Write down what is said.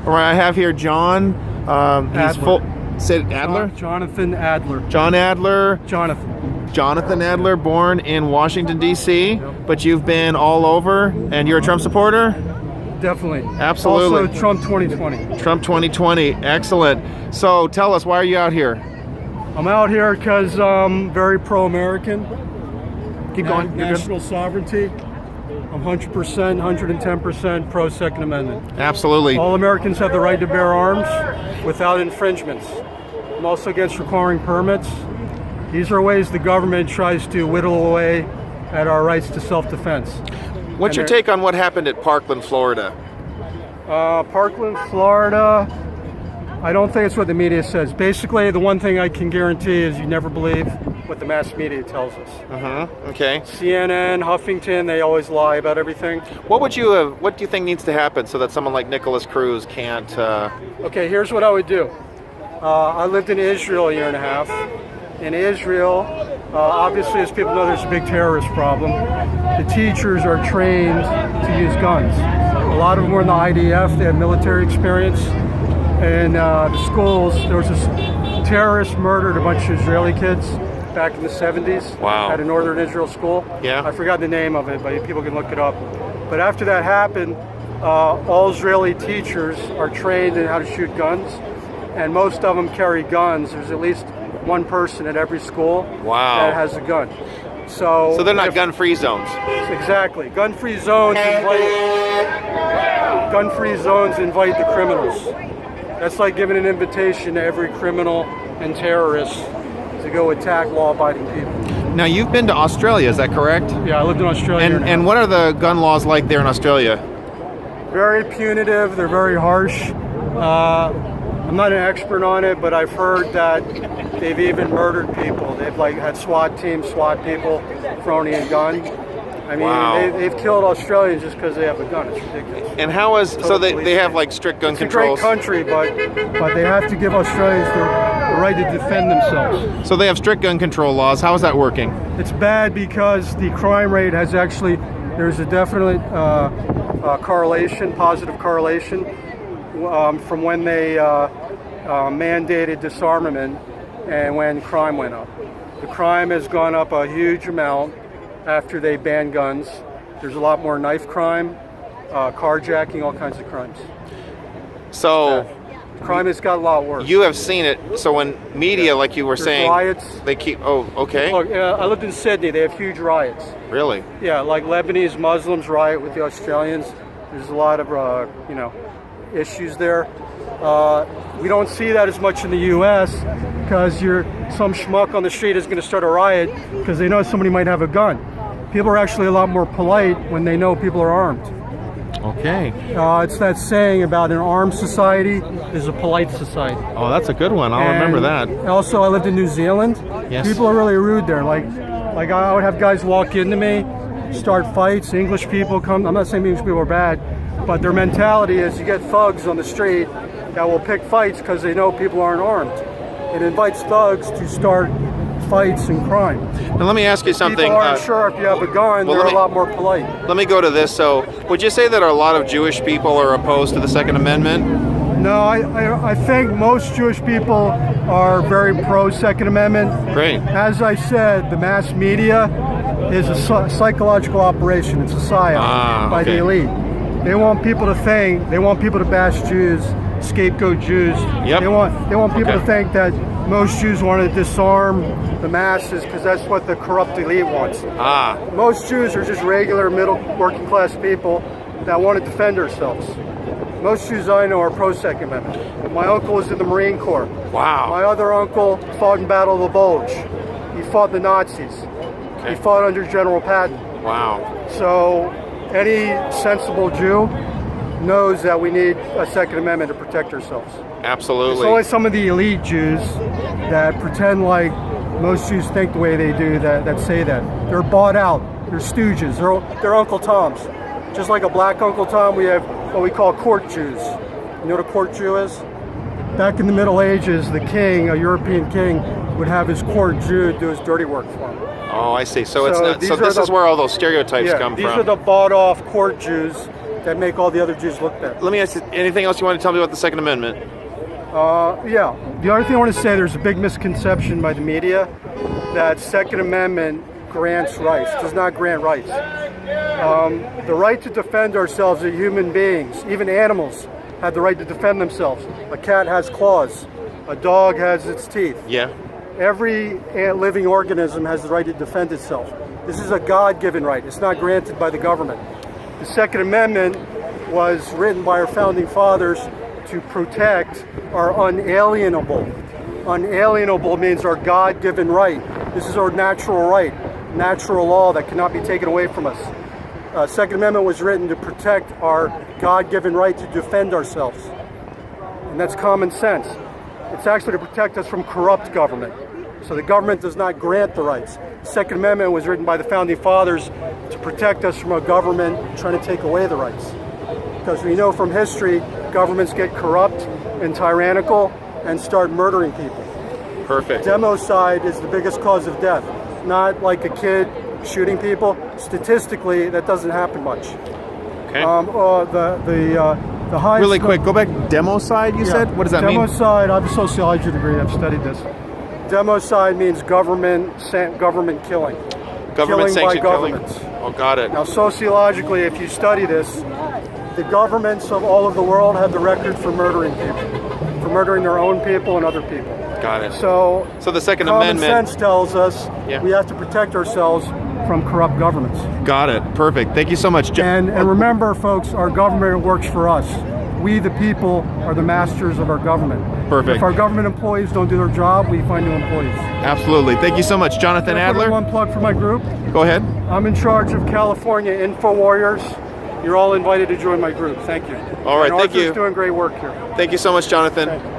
All right, I have here John. He's full. Sid Adler? Jonathan Adler. John Adler. Jonathan Adler, born in Washington, D.C., Yep. but you've been all over, and you're a Trump supporter? Definitely. Absolutely. Also, Trump 2020. Trump 2020, excellent. So tell us, why are you out here? I'm out here because I'm very pro-American. Keep going. You're good. National sovereignty. I'm 100%, 110% pro-Second Amendment. Absolutely. All Americans have the right to bear arms without infringements. I'm also against requiring permits. These are ways the government tries to whittle away at our rights to self-defense. What's your take on what happened at Parkland, Florida? Parkland, Florida, I don't think it's what the media says. Basically, the one thing I can guarantee is you never believe what the mass media tells us. Okay. CNN, Huffington, they always lie about everything. What do you think needs to happen so that someone like Nicholas Cruz can't... Okay, here's what I would do. I lived in Israel a year and a half. In Israel, obviously, as people know, there's a big terrorist problem. The teachers are trained to use guns. A lot of them were in the IDF, they had military experience. And the schools, there was this terrorist murdered a bunch of Israeli kids back in the 70s. Wow. At a northern Israel school. Yeah. I forgot the name of it, but people can look it up. But after that happened, all Israeli teachers are trained in how to shoot guns, and most of them carry guns. There's at least one person at every school that has a gun. So they're not gun-free zones. Exactly. Gun-free zones invite the criminals. That's like giving an invitation to every criminal and terrorist to go attack law-abiding people. Now, you've been to Australia, is that correct? Yeah, I lived in Australia. And what are the gun laws like there in Australia? Very punitive. They're very harsh. I'm not an expert on it, but I've heard that they've even murdered people. They've had SWAT people throwing in a gun. I mean, they've killed Australians just because they have a gun. It's ridiculous. And how is they have strict gun controls? It's a great country, but they have to give Australians the right to defend themselves. So they have strict gun control laws. How is that working? It's bad because the crime rate has there's a definite positive correlation from when they mandated disarmament and when crime went up. The crime has gone up a huge amount after they banned guns. There's a lot more knife crime, carjacking, all kinds of crimes. So crime has got a lot worse. You have seen it. So when media, like you were saying, riots. They keep. Oh, okay. Look, I lived in Sydney. They have huge riots. Really? Yeah, like Lebanese Muslims riot with the Australians. There's a lot of issues there. We don't see that as much in the U.S. because some schmuck on the street is going to start a riot because they know somebody might have a gun. People are actually a lot more polite when they know people are armed. Okay. It's that saying about an armed society is a polite society. Oh, that's a good one. I'll remember that. Also, I lived in New Zealand. Yes. People are really rude there. Like I would have guys walk into me, start fights. English people come. I'm not saying English people are bad, but their mentality is you get thugs on the street that will pick fights because they know people aren't armed. It invites thugs to start fights and crime. Now let me ask you something. People aren't sure if you have a gun. They're a lot more polite. Let me go to this. So, would you say that a lot of Jewish people are opposed to the Second Amendment? No, I think most Jewish people are very pro-Second Amendment. Great. As I said, the mass media is a psychological operation. It's a psyop by the elite. They want people to think. They want people to bash Jews, scapegoat Jews. Yep. They want people to think that most Jews want to disarm the masses because that's what the corrupt elite wants. Most Jews are just regular middle working class people that want to defend ourselves. Most Jews I know are pro-Second Amendment. My uncle was in the Marine Corps. Wow. My other uncle fought in Battle of the Bulge. He fought the Nazis. Okay. He fought under General Patton. Wow. So any sensible Jew knows that we need a Second Amendment to protect ourselves. Absolutely. It's only some of the elite Jews that pretend like most Jews think the way they do that say that. They're bought out. They're stooges. They're Uncle Toms. Just like a black Uncle Tom, we have what we call court Jews. You know what a court Jew is? Back in the Middle Ages, the king, a European king, would have his court Jew do his dirty work for him. Oh, I see. So it's not. So this is where all those stereotypes come from. These are the bought-off court Jews that make all the other Jews look bad. Let me ask you, anything else you want to tell me about the Second Amendment? Yeah. The other thing I want to say, there's a big misconception by the media that Second Amendment grants rights. It does not grant rights. The right to defend ourselves as human beings, even animals, have the right to defend themselves. A cat has claws. A dog has its teeth. Yeah. Every living organism has the right to defend itself. This is a God-given right. It's not granted by the government. The Second Amendment was written by our founding fathers to protect our unalienable. Unalienable means our God-given right. This is our natural right, natural law that cannot be taken away from us. Second Amendment was written to protect our God-given right to defend ourselves. And that's common sense. It's actually to protect us from corrupt government. So the government does not grant the rights. The Second Amendment was written by the founding fathers to protect us from a government trying to take away the rights. Because we know from history, governments get corrupt and tyrannical and start murdering people. Perfect. Democide is the biggest cause of death. Not like a kid shooting people. Statistically, that doesn't happen much. Okay. The highest. Really quick, go back. Democide, you said? What does that mean? Democide, I have a sociology degree. I've studied this. Democide means government killing. Government sanctioned killing. Governments. Oh, got it. Now, sociologically, if you study this, the governments of all of the world have the record for murdering people, for murdering their own people and other people. Got it. So the Second common Amendment sense tells us we have to protect ourselves from corrupt governments. Got it. Perfect. Thank you so much, John. And remember, folks, our government works for us. We, the people, are the masters of our government. Perfect. If our government employees don't do their job, we find new employees. Absolutely. Thank you so much, Jonathan Can I put in Adler. one plug for my group. Go ahead. I'm in charge of California Info Warriors. You're all invited to join my group. Thank you. All right, and thank you. Arthur's doing great work here. Thank you so much, Jonathan. Okay.